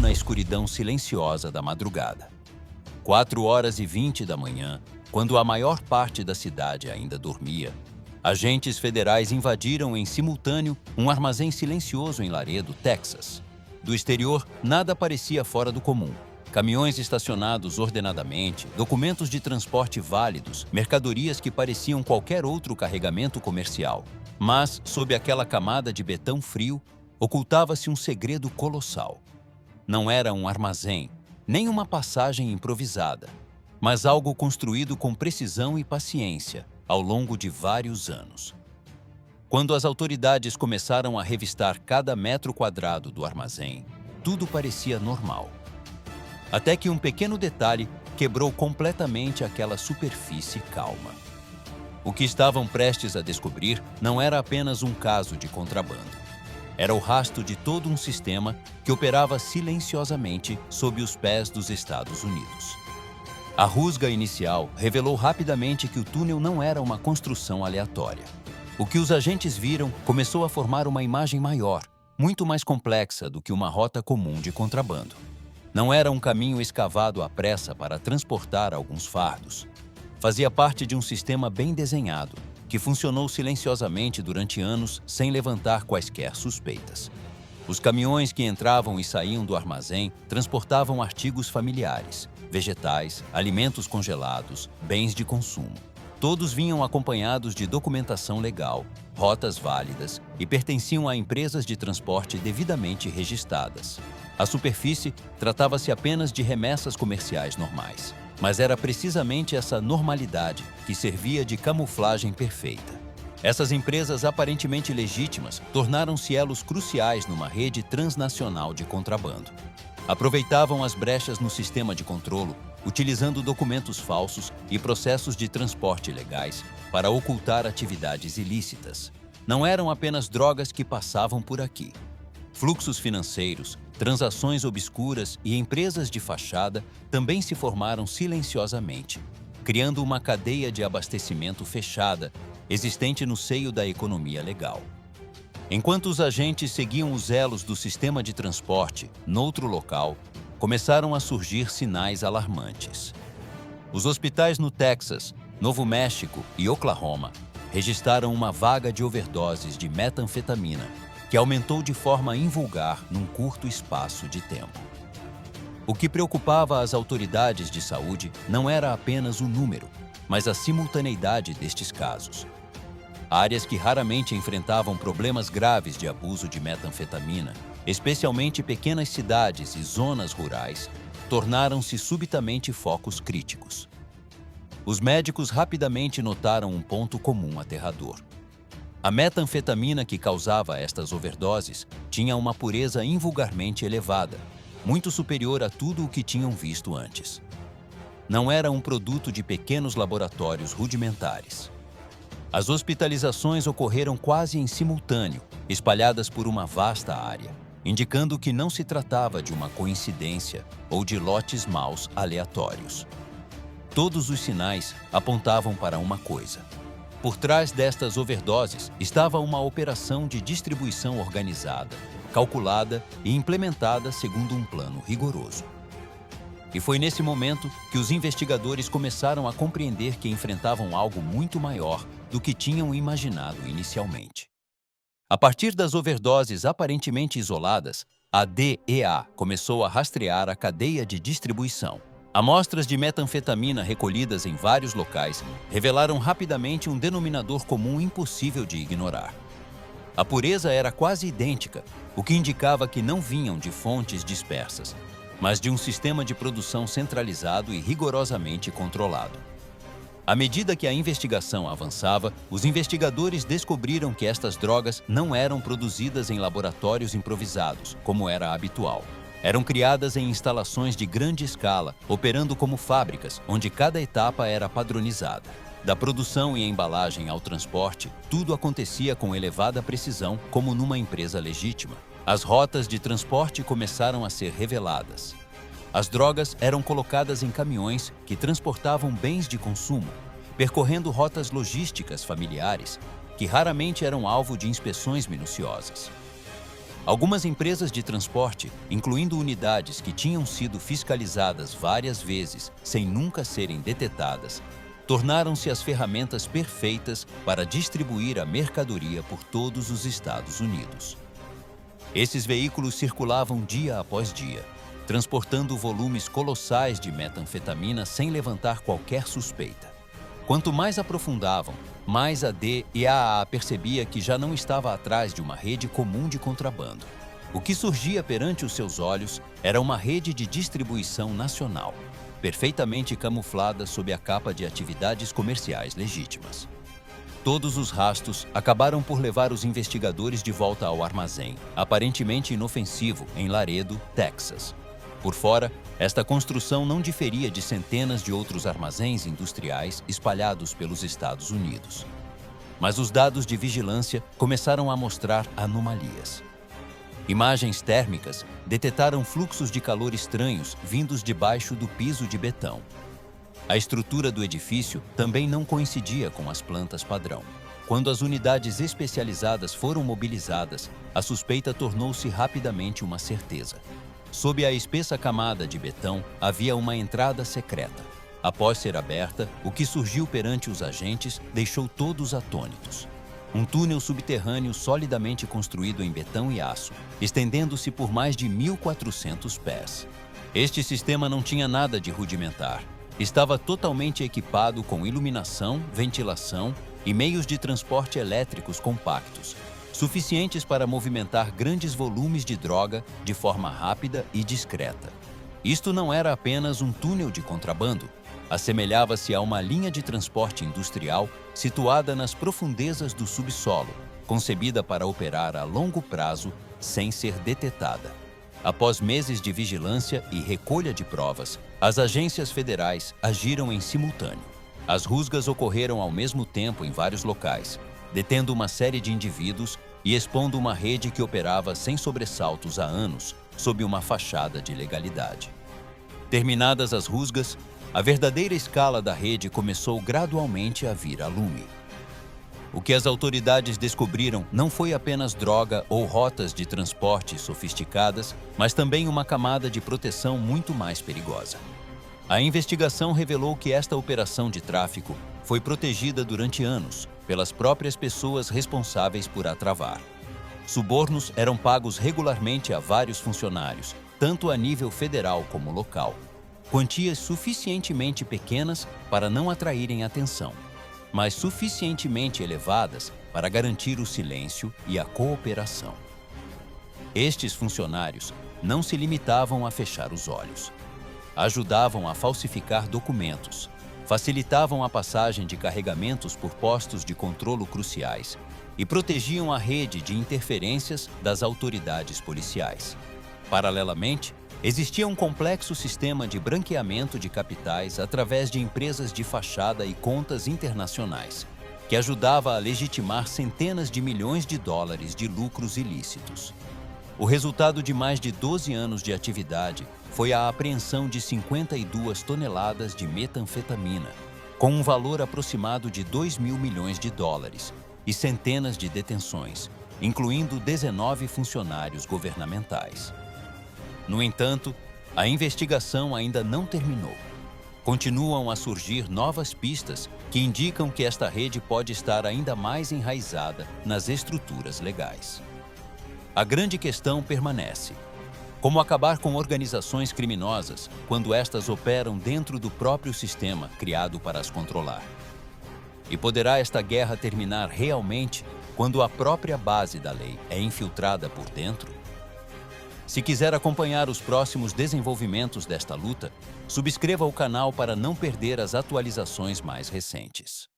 na escuridão silenciosa da madrugada. 4h20 da manhã, quando a maior parte da cidade ainda dormia, agentes federais invadiram em simultâneo um armazém silencioso em Laredo, Texas. Do exterior, nada parecia fora do comum. Caminhões estacionados ordenadamente, documentos de transporte válidos, mercadorias que pareciam qualquer outro carregamento comercial. Mas, sob aquela camada de betão frio, ocultava-se um segredo colossal. Não era um armazém, nem uma passagem improvisada, mas algo construído com precisão e paciência ao longo de vários anos. Quando as autoridades começaram a revistar cada metro quadrado do armazém, tudo parecia normal. Até que um pequeno detalhe quebrou completamente aquela superfície calma. O que estavam prestes a descobrir não era apenas um caso de contrabando. Era o rastro de todo um sistema que operava silenciosamente sob os pés dos Estados Unidos. A rusga inicial revelou rapidamente que o túnel não era uma construção aleatória. O que os agentes viram começou a formar uma imagem maior, muito mais complexa do que uma rota comum de contrabando. Não era um caminho escavado à pressa para transportar alguns fardos. Fazia parte de um sistema bem desenhado, que funcionou silenciosamente durante anos sem levantar quaisquer suspeitas. Os caminhões que entravam e saíam do armazém transportavam artigos familiares, vegetais, alimentos congelados, bens de consumo. Todos vinham acompanhados de documentação legal, rotas válidas e pertenciam a empresas de transporte devidamente registradas. A superfície tratava-se apenas de remessas comerciais normais, mas era precisamente essa normalidade que servia de camuflagem perfeita. Essas empresas aparentemente legítimas tornaram-se elos cruciais numa rede transnacional de contrabando. Aproveitavam as brechas no sistema de controlo, utilizando documentos falsos e processos de transporte ilegais para ocultar atividades ilícitas. Não eram apenas drogas que passavam por aqui. Fluxos financeiros, transações obscuras e empresas de fachada também se formaram silenciosamente, criando uma cadeia de abastecimento fechada, existente no seio da economia legal. Enquanto os agentes seguiam os elos do sistema de transporte, noutro local, começaram a surgir sinais alarmantes. Os hospitais no Texas, Novo México e Oklahoma registraram uma vaga de overdoses de metanfetamina, que aumentou de forma invulgar num curto espaço de tempo. O que preocupava as autoridades de saúde não era apenas o número, mas a simultaneidade destes casos. Áreas que raramente enfrentavam problemas graves de abuso de metanfetamina, especialmente pequenas cidades e zonas rurais, tornaram-se subitamente focos críticos. Os médicos rapidamente notaram um ponto comum aterrador. A metanfetamina que causava estas overdoses tinha uma pureza invulgarmente elevada, muito superior a tudo o que tinham visto antes. Não era um produto de pequenos laboratórios rudimentares. As hospitalizações ocorreram quase em simultâneo, espalhadas por uma vasta área, indicando que não se tratava de uma coincidência ou de lotes maus aleatórios. Todos os sinais apontavam para uma coisa. Por trás destas overdoses estava uma operação de distribuição organizada, calculada e implementada segundo um plano rigoroso. E foi nesse momento que os investigadores começaram a compreender que enfrentavam algo muito maior do que tinham imaginado inicialmente. A partir das overdoses aparentemente isoladas, a DEA começou a rastrear a cadeia de distribuição. Amostras de metanfetamina recolhidas em vários locais revelaram rapidamente um denominador comum impossível de ignorar. A pureza era quase idêntica, o que indicava que não vinham de fontes dispersas, mas de um sistema de produção centralizado e rigorosamente controlado. À medida que a investigação avançava, os investigadores descobriram que estas drogas não eram produzidas em laboratórios improvisados, como era habitual. Eram criadas em instalações de grande escala, operando como fábricas, onde cada etapa era padronizada. Da produção e embalagem ao transporte, tudo acontecia com elevada precisão, como numa empresa legítima. As rotas de transporte começaram a ser reveladas. As drogas eram colocadas em caminhões que transportavam bens de consumo, percorrendo rotas logísticas familiares, que raramente eram alvo de inspeções minuciosas. Algumas empresas de transporte, incluindo unidades que tinham sido fiscalizadas várias vezes sem nunca serem detetadas, tornaram-se as ferramentas perfeitas para distribuir a mercadoria por todos os Estados Unidos. Esses veículos circulavam dia após dia, transportando volumes colossais de metanfetamina sem levantar qualquer suspeita. Quanto mais aprofundavam, mais a DEA percebia que já não estava atrás de uma rede comum de contrabando. O que surgia perante os seus olhos era uma rede de distribuição nacional, perfeitamente camuflada sob a capa de atividades comerciais legítimas. Todos os rastros acabaram por levar os investigadores de volta ao armazém, aparentemente inofensivo, em Laredo, Texas. Por fora, esta construção não diferia de centenas de outros armazéns industriais espalhados pelos Estados Unidos. Mas os dados de vigilância começaram a mostrar anomalias. Imagens térmicas detetaram fluxos de calor estranhos vindos debaixo do piso de betão. A estrutura do edifício também não coincidia com as plantas padrão. Quando as unidades especializadas foram mobilizadas, a suspeita tornou-se rapidamente uma certeza. Sob a espessa camada de betão, havia uma entrada secreta. Após ser aberta, o que surgiu perante os agentes deixou todos atônitos. Um túnel subterrâneo solidamente construído em betão e aço, estendendo-se por mais de 1.400 pés. Este sistema não tinha nada de rudimentar. Estava totalmente equipado com iluminação, ventilação e meios de transporte elétricos compactos, suficientes para movimentar grandes volumes de droga de forma rápida e discreta. Isto não era apenas um túnel de contrabando, assemelhava-se a uma linha de transporte industrial situada nas profundezas do subsolo, concebida para operar a longo prazo sem ser detetada. Após meses de vigilância e recolha de provas, as agências federais agiram em simultâneo. As rusgas ocorreram ao mesmo tempo em vários locais, detendo uma série de indivíduos e expondo uma rede que operava sem sobressaltos há anos, sob uma fachada de legalidade. Terminadas as rusgas, a verdadeira escala da rede começou gradualmente a vir a lume. O que as autoridades descobriram não foi apenas droga ou rotas de transporte sofisticadas, mas também uma camada de proteção muito mais perigosa. A investigação revelou que esta operação de tráfico foi protegida durante anos pelas próprias pessoas responsáveis por a travar. Subornos eram pagos regularmente a vários funcionários, tanto a nível federal como local. Quantias suficientemente pequenas para não atraírem atenção, mas suficientemente elevadas para garantir o silêncio e a cooperação. Estes funcionários não se limitavam a fechar os olhos. Ajudavam a falsificar documentos, facilitavam a passagem de carregamentos por postos de controlo cruciais e protegiam a rede de interferências das autoridades policiais. Paralelamente, existia um complexo sistema de branqueamento de capitais através de empresas de fachada e contas internacionais, que ajudava a legitimar centenas de milhões de dólares de lucros ilícitos. O resultado de mais de 12 anos de atividade foi a apreensão de 52 toneladas de metanfetamina, com um valor aproximado de 2 mil milhões de dólares e centenas de detenções, incluindo 19 funcionários governamentais. No entanto, a investigação ainda não terminou. Continuam a surgir novas pistas que indicam que esta rede pode estar ainda mais enraizada nas estruturas legais. A grande questão permanece: como acabar com organizações criminosas quando estas operam dentro do próprio sistema criado para as controlar? E poderá esta guerra terminar realmente quando a própria base da lei é infiltrada por dentro? Se quiser acompanhar os próximos desenvolvimentos desta luta, subscreva o canal para não perder as atualizações mais recentes.